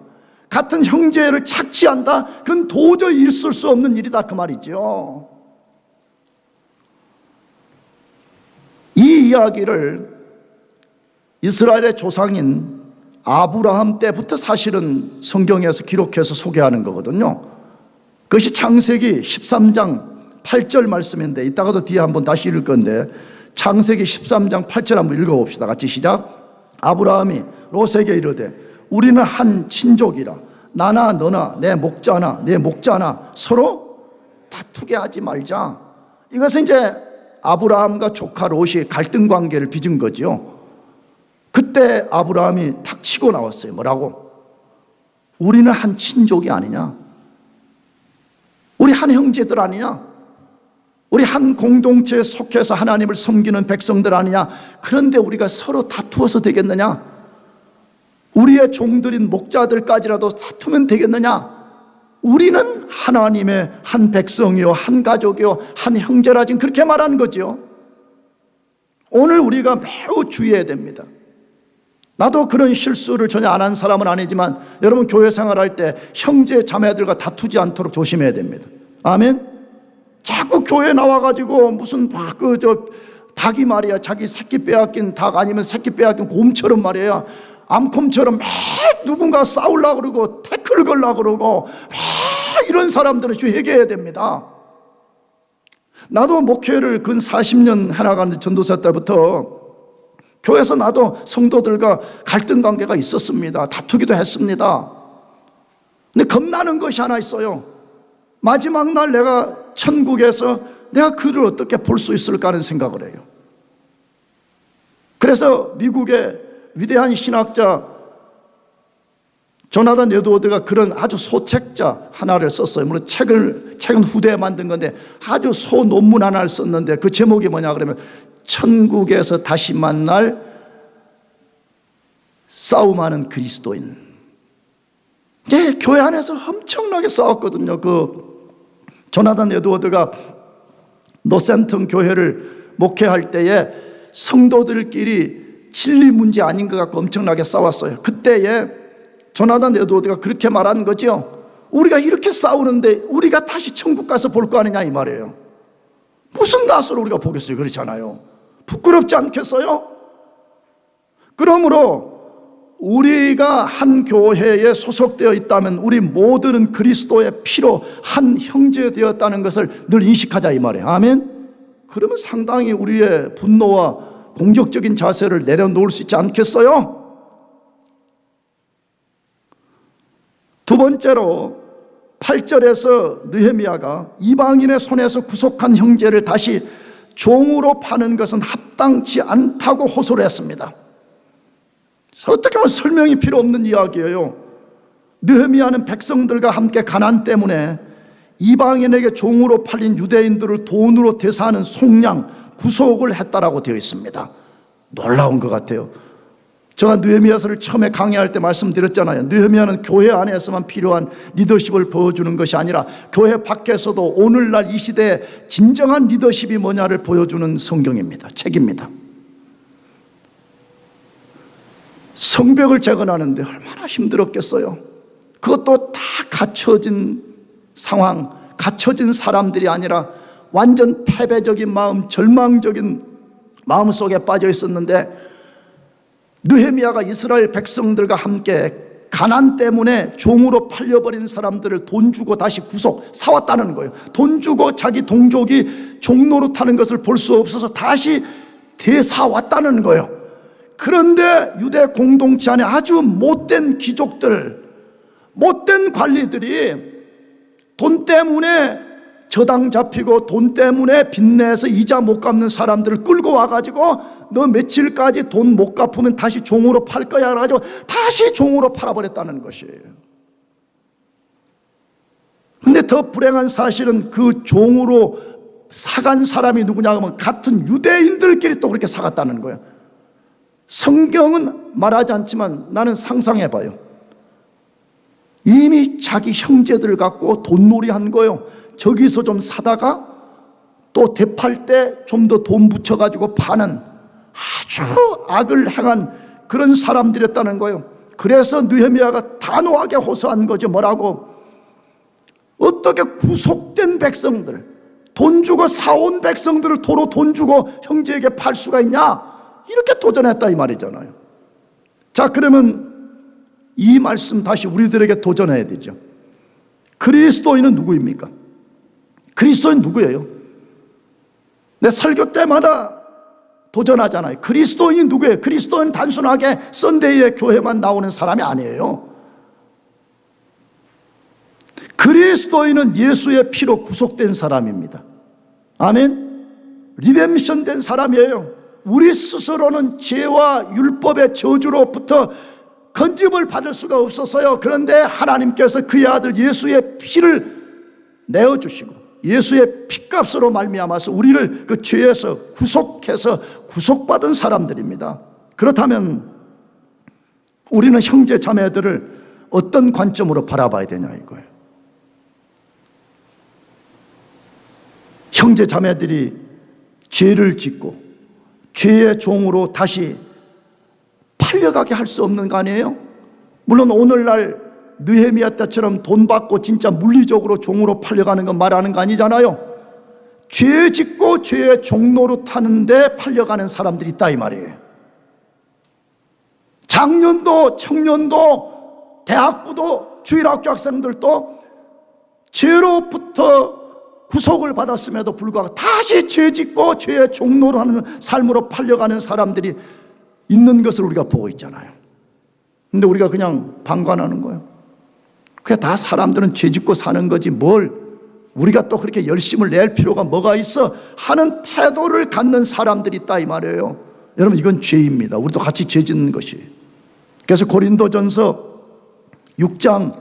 같은 형제를 착취한다, 그건 도저히 있을 수 없는 일이다 그 말이죠. 이 이야기를 이스라엘의 조상인 아브라함 때부터 사실은 성경에서 기록해서 소개하는 거거든요. 그것이 창세기 13장 8절 말씀인데 이따가도 뒤에 한번 다시 읽을 건데 창세기 13장 8절 한번 읽어봅시다. 같이 시작. 아브라함이 롯에게 이르되 우리는 한 친족이라 나나 너나 내 목자나 내 목자나 서로 다투게 하지 말자. 이것은 이제 아브라함과 조카 롯이 갈등 관계를 빚은 거죠. 그때 아브라함이 탁 치고 나왔어요. 뭐라고? 우리는 한 친족이 아니냐? 우리 한 형제들 아니냐? 우리 한 공동체에 속해서 하나님을 섬기는 백성들 아니냐? 그런데 우리가 서로 다투어서 되겠느냐? 우리의 종들인 목자들까지라도 다투면 되겠느냐? 우리는 하나님의 한 백성이요 한 가족이요 한 형제라 지금 그렇게 말하는 거죠. 오늘 우리가 매우 주의해야 됩니다. 나도 그런 실수를 전혀 안 한 사람은 아니지만 여러분 교회 생활할 때 형제 자매들과 다투지 않도록 조심해야 됩니다. 아멘. 자꾸 교회 나와가지고 무슨 닭이 말이야 자기 새끼 빼앗긴 닭 아니면 새끼 빼앗긴 곰처럼 말이야 암콤처럼 매 누군가 싸우려고 그러고 태클 걸려고 그러고 매 이런 사람들은 회개해야 됩니다. 나도 목회를 근 40년 해나가는 전도사 때부터 교회에서 나도 성도들과 갈등 관계가 있었습니다. 다투기도 했습니다. 근데 겁나는 것이 하나 있어요. 마지막 날 내가 천국에서 내가 그를 어떻게 볼 수 있을까 하는 생각을 해요. 그래서 미국의 위대한 신학자 조나단 에드워드가 그런 아주 소책자 하나를 썼어요. 물론 책은 후대에 만든 건데 아주 소 논문 하나를 썼는데 그 제목이 뭐냐 그러면 천국에서 다시 만날 싸움하는 그리스도인. 예, 교회 안에서 엄청나게 싸웠거든요. 그 조나단 에드워드가 노센턴 교회를 목회할 때에 성도들끼리 진리 문제 아닌 것 같고 엄청나게 싸웠어요. 그때에 조나단 에드워드가 그렇게 말한 거죠. 우리가 이렇게 싸우는데 우리가 다시 천국 가서 볼 거 아니냐 이 말이에요. 무슨 낯으로 우리가 보겠어요? 그렇잖아요. 부끄럽지 않겠어요? 그러므로 우리가 한 교회에 소속되어 있다면 우리 모두는 그리스도의 피로 한 형제 되었다는 것을 늘 인식하자 이 말이에요. 아멘. 그러면 상당히 우리의 분노와 공격적인 자세를 내려놓을 수 있지 않겠어요? 두 번째로 8절에서 느헤미야가 이방인의 손에서 구속한 형제를 다시 종으로 파는 것은 합당치 않다고 호소를 했습니다. 어떻게 보면 설명이 필요 없는 이야기예요. 느헤미야는 백성들과 함께 가난 때문에 이방인에게 종으로 팔린 유대인들을 돈으로 대사하는 속량, 구속을 했다라고 되어 있습니다. 놀라운 것 같아요. 제가 느헤미야서를 처음에 강의할 때 말씀드렸잖아요. 느헤미야는 교회 안에서만 필요한 리더십을 보여주는 것이 아니라 교회 밖에서도 오늘날 이 시대의 진정한 리더십이 뭐냐를 보여주는 성경입니다. 책입니다. 성벽을 재건하는데 얼마나 힘들었겠어요. 그것도 다 갖춰진 상황, 갖춰진 사람들이 아니라 완전 패배적인 마음, 절망적인 마음 속에 빠져 있었는데 느헤미야가 이스라엘 백성들과 함께 가난 때문에 종으로 팔려버린 사람들을 돈 주고 다시 구속 사왔다는 거예요. 돈 주고 자기 동족이 종 노릇하는 것을 볼 수 없어서 다시 되사왔다는 거예요. 그런데 유대 공동체 안에 아주 못된 귀족들, 못된 관리들이 돈 때문에 저당 잡히고 돈 때문에 빚내서 이자 못 갚는 사람들을 끌고 와가지고 너 며칠까지 돈 못 갚으면 다시 종으로 팔 거야 그래가지고 다시 종으로 팔아버렸다는 것이에요. 근데 더 불행한 사실은 그 종으로 사간 사람이 누구냐 하면 같은 유대인들끼리 또 그렇게 사갔다는 거예요. 성경은 말하지 않지만 나는 상상해봐요. 이미 자기 형제들 갖고 돈놀이 한 거예요. 저기서 좀 사다가 또 되팔 때 좀 더 돈 붙여가지고 파는 아주 악을 행한 그런 사람들이었다는 거예요. 그래서 느헤미야가 단호하게 호소한 거죠. 뭐라고? 어떻게 구속된 백성들, 돈 주고 사온 백성들을 도로 돈 주고 형제에게 팔 수가 있냐? 이렇게 도전했다 이 말이잖아요. 자, 그러면 이 말씀 다시 우리들에게 도전해야 되죠. 그리스도인은 누구입니까? 그리스도인 누구예요? 내 설교 때마다 도전하잖아요. 그리스도인이 누구예요? 그리스도인은 단순하게 썬데이에 교회만 나오는 사람이 아니에요. 그리스도인은 예수의 피로 구속된 사람입니다. 아멘. 리뎀션 된 사람이에요. 우리 스스로는 죄와 율법의 저주로부터 건짐을 받을 수가 없었어요. 그런데 하나님께서 그의 아들 예수의 피를 내어주시고 예수의 피값으로 말미암아서 우리를 그 죄에서 구속해서 구속받은 사람들입니다. 그렇다면 우리는 형제 자매들을 어떤 관점으로 바라봐야 되냐 이거예요. 형제 자매들이 죄를 짓고 죄의 종으로 다시 팔려가게 할 수 없는 거 아니에요? 물론 오늘날 느헤미야 때처럼 돈 받고 진짜 물리적으로 종으로 팔려가는 건 말하는 거 아니잖아요. 죄 짓고 죄의 종로로 타는데 팔려가는 사람들이 있다 이 말이에요. 장년도 청년도 대학부도 주일학교 학생들도 죄로부터 구속을 받았음에도 불구하고 다시 죄 짓고 죄의 종로로 하는 삶으로 팔려가는 사람들이 있는 것을 우리가 보고 있잖아요. 근데 우리가 그냥 방관하는 거예요. 그게 다 사람들은 죄 짓고 사는 거지 뭘 우리가 또 그렇게 열심을 낼 필요가 뭐가 있어 하는 태도를 갖는 사람들이 있다 이 말이에요. 여러분 이건 죄입니다. 우리도 같이 죄 짓는 것이. 그래서 고린도전서 6장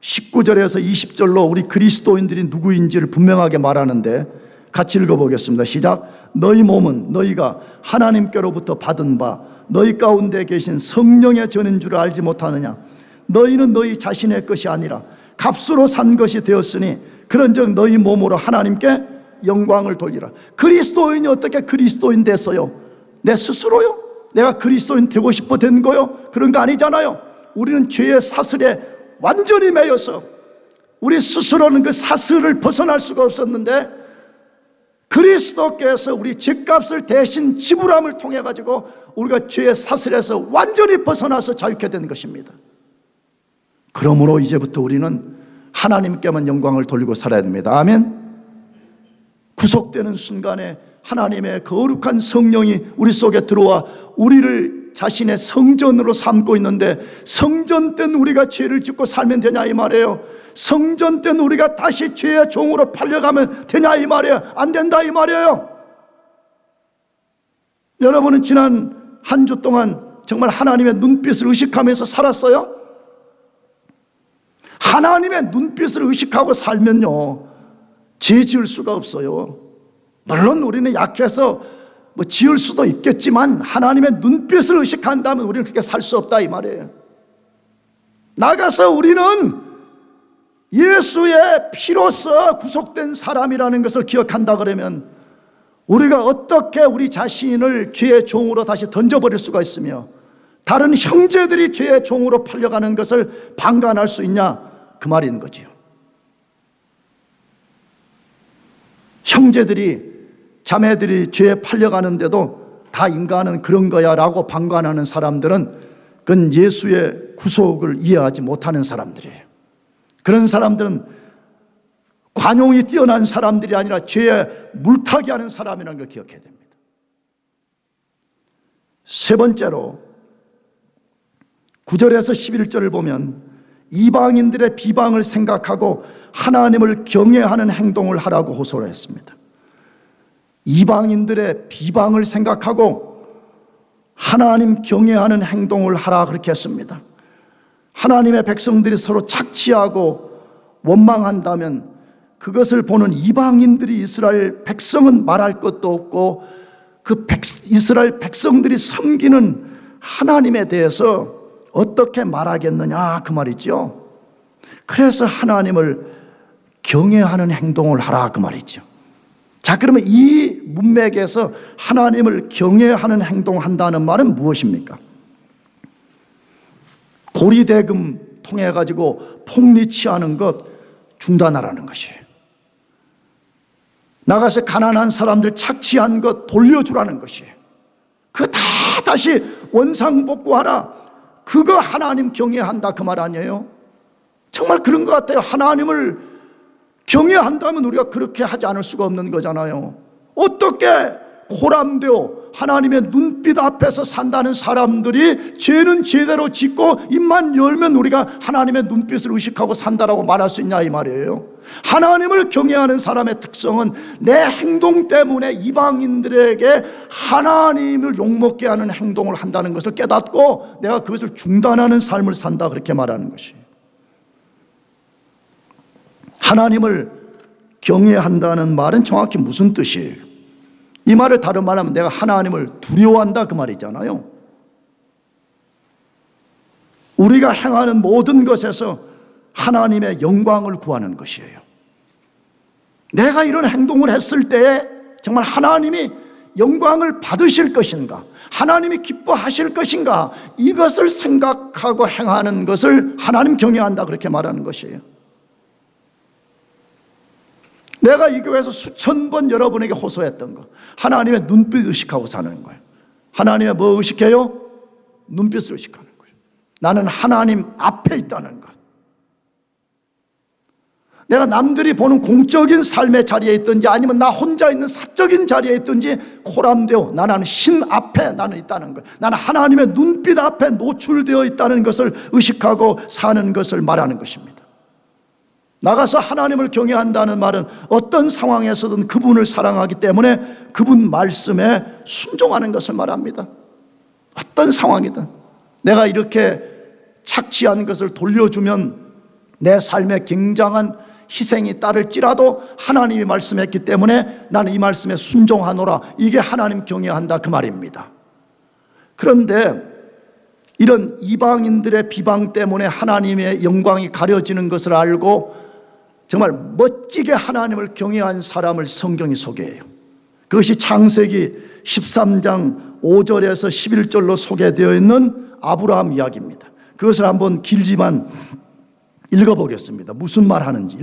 19절에서 20절로 우리 그리스도인들이 누구인지를 분명하게 말하는데 같이 읽어보겠습니다. 시작. 너희 몸은 너희가 하나님께로부터 받은 바 너희 가운데 계신 성령의 전인 줄 알지 못하느냐. 너희는 너희 자신의 것이 아니라 값으로 산 것이 되었으니 그런즉 너희 몸으로 하나님께 영광을 돌리라. 그리스도인이 어떻게 그리스도인 됐어요? 내 스스로요? 내가 그리스도인 되고 싶어 된 거요? 그런 거 아니잖아요. 우리는 죄의 사슬에 완전히 매여서 우리 스스로는 그 사슬을 벗어날 수가 없었는데 그리스도께서 우리 죄값을 대신 지불함을 통해 가지고 우리가 죄의 사슬에서 완전히 벗어나서 자유케 된 것입니다. 그러므로 이제부터 우리는 하나님께만 영광을 돌리고 살아야 됩니다. 아멘. 구속되는 순간에 하나님의 거룩한 성령이 우리 속에 들어와 우리를 자신의 성전으로 삼고 있는데 성전 땐 우리가 죄를 짓고 살면 되냐 이 말이에요. 성전 땐 우리가 다시 죄의 종으로 팔려가면 되냐 이 말이에요. 안 된다 이 말이에요. 여러분은 지난 한 주 동안 정말 하나님의 눈빛을 의식하면서 살았어요? 하나님의 눈빛을 의식하고 살면요 죄 지을 수가 없어요. 물론 우리는 약해서 지을 수도 있겠지만 하나님의 눈빛을 의식한다면 우리는 그렇게 살 수 없다 이 말이에요. 나가서 우리는 예수의 피로써 구속된 사람이라는 것을 기억한다 그러면 우리가 어떻게 우리 자신을 죄의 종으로 다시 던져버릴 수가 있으며 다른 형제들이 죄의 종으로 팔려가는 것을 방관할 수 있냐 그 말인 거지요. 형제들이 자매들이 죄에 팔려가는데도 다 인간은 그런 거야 라고 방관하는 사람들은 그건 예수의 구속을 이해하지 못하는 사람들이에요. 그런 사람들은 관용이 뛰어난 사람들이 아니라 죄에 물타기 하는 사람이라는 걸 기억해야 됩니다. 세 번째로 9절에서 11절을 보면 이방인들의 비방을 생각하고 하나님을 경외하는 행동을 하라고 호소를 했습니다. 이방인들의 비방을 생각하고 하나님 경외하는 행동을 하라 그렇게 했습니다. 하나님의 백성들이 서로 착취하고 원망한다면 그것을 보는 이방인들이 이스라엘 백성은 말할 것도 없고 그 이스라엘 백성들이 섬기는 하나님에 대해서 어떻게 말하겠느냐 그 말이죠. 그래서 하나님을 경외하는 행동을 하라 그 말이죠. 자, 그러면 이 문맥에서 하나님을 경외하는 행동한다는 말은 무엇입니까? 고리대금 통해 가지고 폭리취하는 것 중단하라는 것이에요. 나가서 가난한 사람들 착취한 것 돌려주라는 것이에요. 그거 다 다시 원상복구하라. 그거 하나님 경외한다 그 말 아니에요? 정말 그런 것 같아요. 하나님을 경외한다면 우리가 그렇게 하지 않을 수가 없는 거잖아요. 어떻게 고람되어 하나님의 눈빛 앞에서 산다는 사람들이 죄는 제대로 짓고 입만 열면 우리가 하나님의 눈빛을 의식하고 산다라고 말할 수 있냐 이 말이에요. 하나님을 경외하는 사람의 특성은 내 행동 때문에 이방인들에게 하나님을 욕먹게 하는 행동을 한다는 것을 깨닫고 내가 그것을 중단하는 삶을 산다, 그렇게 말하는 것이에요. 하나님을 경외한다는 말은 정확히 무슨 뜻이에요? 이 말을 다른 말하면 내가 하나님을 두려워한다 그 말이잖아요. 우리가 행하는 모든 것에서 하나님의 영광을 구하는 것이에요. 내가 이런 행동을 했을 때에 정말 하나님이 영광을 받으실 것인가, 하나님이 기뻐하실 것인가, 이것을 생각하고 행하는 것을 하나님 경외한다, 그렇게 말하는 것이에요. 내가 이 교회에서 수천 번 여러분에게 호소했던 거, 하나님의 눈빛 의식하고 사는 거예요. 하나님의 뭐 의식해요? 눈빛을 의식하는 거예요. 나는 하나님 앞에 있다는 것. 내가 남들이 보는 공적인 삶의 자리에 있든지 아니면 나 혼자 있는 사적인 자리에 있든지 코람되어 나는 신 앞에 나는 있다는 것, 나는 하나님의 눈빛 앞에 노출되어 있다는 것을 의식하고 사는 것을 말하는 것입니다. 나가서 하나님을 경외한다는 말은 어떤 상황에서든 그분을 사랑하기 때문에 그분 말씀에 순종하는 것을 말합니다. 어떤 상황이든 내가 이렇게 착취한 것을 돌려주면 내 삶에 굉장한 희생이 따를지라도 하나님이 말씀했기 때문에 나는 이 말씀에 순종하노라, 이게 하나님 경외한다 그 말입니다. 그런데 이런 이방인들의 비방 때문에 하나님의 영광이 가려지는 것을 알고 정말 멋지게 하나님을 경외한 사람을 성경이 소개해요. 그것이 창세기 13장 5절에서 11절로 소개되어 있는 아브라함 이야기입니다. 그것을 한번 길지만 읽어보겠습니다. 무슨 말 하는지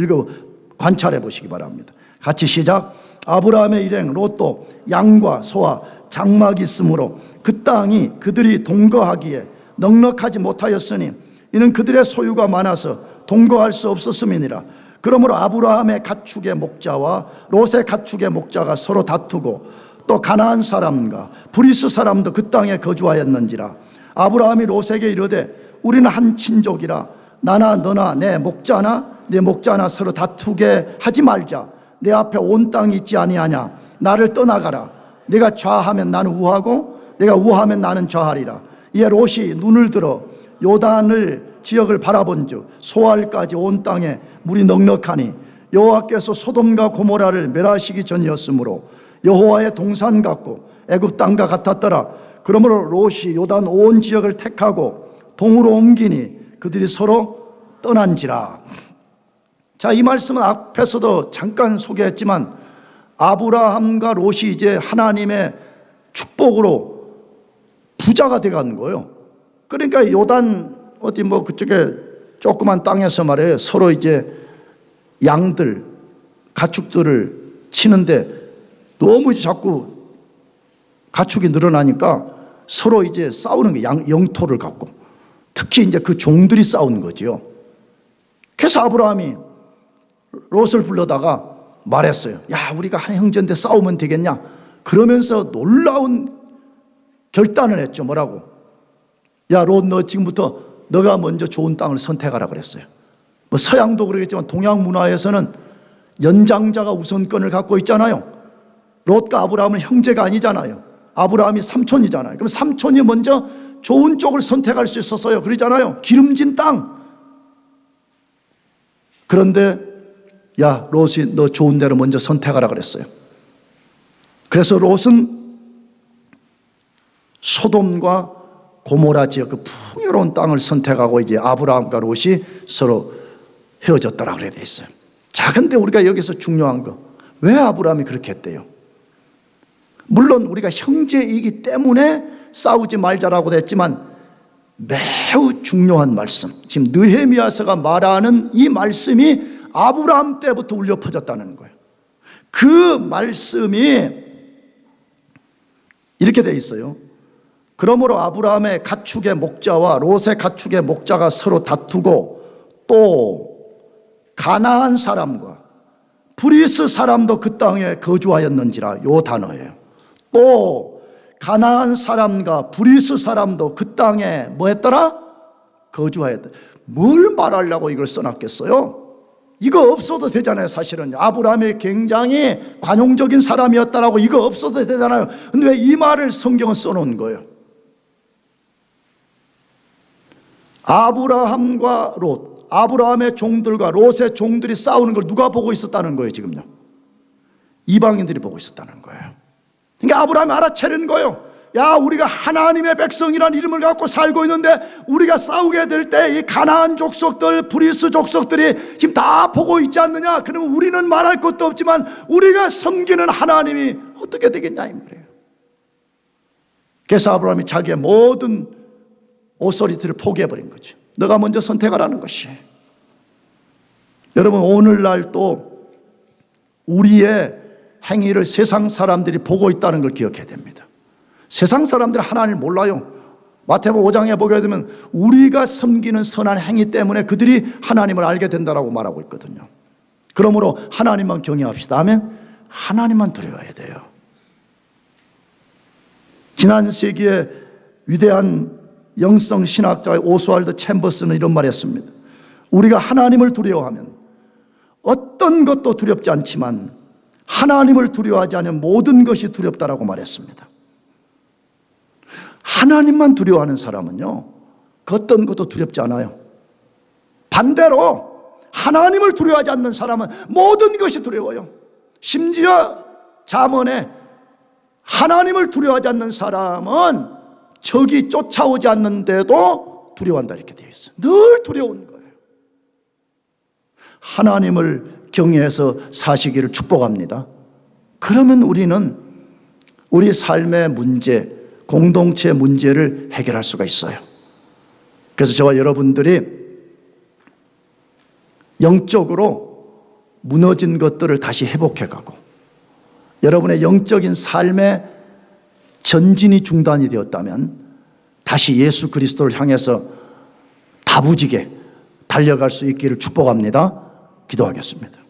관찰해 보시기 바랍니다. 같이 시작. 아브라함의 일행 롯도 양과 소와 장막이 있으므로 그 땅이 그들이 동거하기에 넉넉하지 못하였으니 이는 그들의 소유가 많아서 동거할 수 없었음이니라. 그러므로 아브라함의 가축의 목자와 롯의 가축의 목자가 서로 다투고 또 가나안 사람과 브리스 사람도 그 땅에 거주하였는지라. 아브라함이 롯에게 이르되 우리는 한 친족이라 나나 너나 내 목자나 내 목자나 서로 다투게 하지 말자. 내 앞에 온 땅이 있지 아니하냐. 나를 떠나가라. 내가 좌하면 나는 우하고 내가 우하면 나는 좌하리라. 이에 롯이 눈을 들어 요단을 지역을 바라본즉 소알까지 온 땅에 물이 넉넉하니 여호와께서 소돔과 고모라를 멸하시기 전이었으므로 여호와의 동산 같고 애굽 땅과 같았더라. 그러므로 롯이 요단 온 지역을 택하고 동으로 옮기니 그들이 서로 떠난지라. 자, 이 말씀은 앞에서도 잠깐 소개했지만 아브라함과 롯이 이제 하나님의 축복으로 부자가 돼가는 거예요. 그러니까 요단 어디 뭐 그쪽에 조그만 땅에서 말이에요, 서로 이제 양들 가축들을 치는데 너무 자꾸 가축이 늘어나니까 서로 이제 싸우는 거예요. 영토를 갖고. 특히 이제 그 종들이 싸우는 거죠. 그래서 아브라함이 롯을 불러다가 말했어요. 야, 우리가 한 형제인데 싸우면 되겠냐? 그러면서 놀라운 결단을 했죠. 뭐라고? 야, 롯, 너 지금부터 너가 먼저 좋은 땅을 선택하라 그랬어요. 뭐 서양도 그러겠지만 동양 문화에서는 연장자가 우선권을 갖고 있잖아요. 롯과 아브라함은 형제가 아니잖아요. 아브라함이 삼촌이잖아요. 그럼 삼촌이 먼저 좋은 쪽을 선택할 수 있었어요. 그러잖아요. 기름진 땅. 그런데 야, 롯이 너 좋은 대로 먼저 선택하라 그랬어요. 그래서 롯은 소돔과 고모라 지역 그 풍요로운 땅을 선택하고 이제 아브라함과 롯이 서로 헤어졌다라 그래 돼 있어요. 자, 근데 우리가 여기서 중요한 거, 왜 아브라함이 그렇게 했대요? 물론 우리가 형제이기 때문에 싸우지 말자라고 했지만 매우 중요한 말씀, 지금 느헤미야서가 말하는 이 말씀이 아브라함 때부터 울려 퍼졌다는 거예요. 그 말씀이 이렇게 돼 있어요. 그러므로 아브라함의 가축의 목자와 롯의 가축의 목자가 서로 다투고 또 가나안 사람과 브리스 사람도 그 땅에 거주하였는지라. 요 단어예요. 또 가나안 사람과 브리스 사람도 그 땅에 뭐 했더라? 거주하였다. 뭘 말하려고 이걸 써놨겠어요? 이거 없어도 되잖아요. 사실은요, 아브라함이 굉장히 관용적인 사람이었다라고 이거 없어도 되잖아요. 근데 왜 이 말을 성경은 써놓은 거예요? 아브라함과 롯, 아브라함의 종들과 롯의 종들이 싸우는 걸 누가 보고 있었다는 거예요? 지금요, 이방인들이 보고 있었다는 거예요. 그러니까 아브라함이 알아차리는 거예요. 야, 우리가 하나님의 백성이라는 이름을 갖고 살고 있는데 우리가 싸우게 될 때 이 가나안 족속들, 브리스 족속들이 지금 다 보고 있지 않느냐? 그러면 우리는 말할 것도 없지만 우리가 섬기는 하나님이 어떻게 되겠냐 이 말이에요. 그래서 아브라함이 자기의 모든 오소리티를 포기해버린 거죠. 너가 먼저 선택하라는 것이. 여러분, 오늘날 또 우리의 행위를 세상 사람들이 보고 있다는 걸 기억해야 됩니다. 세상 사람들이 하나님을 몰라요. 마태복음 5장에 보게 되면 우리가 섬기는 선한 행위 때문에 그들이 하나님을 알게 된다라고 말하고 있거든요. 그러므로 하나님만 경외합시다. 아멘. 하나님만 두려워해야 돼요. 지난 세기의 위대한 영성 신학자 오스왈드 챔버스는 이런 말 했습니다. 우리가 하나님을 두려워하면 어떤 것도 두렵지 않지만 하나님을 두려워하지 않으면 모든 것이 두렵다라고 말했습니다. 하나님만 두려워하는 사람은요, 그 어떤 것도 두렵지 않아요. 반대로 하나님을 두려워하지 않는 사람은 모든 것이 두려워요. 심지어 잠언에 하나님을 두려워하지 않는 사람은 적이 쫓아오지 않는데도 두려워한다 이렇게 되어 있어요. 늘 두려운 거예요. 하나님을 경외해서 사시기를 축복합니다. 그러면 우리는 우리 삶의 문제, 공동체 문제를 해결할 수가 있어요. 그래서 저와 여러분들이 영적으로 무너진 것들을 다시 회복해가고 여러분의 영적인 삶의 전진이 중단이 되었다면 다시 예수 그리스도를 향해서 다부지게 달려갈 수 있기를 축복합니다. 기도하겠습니다.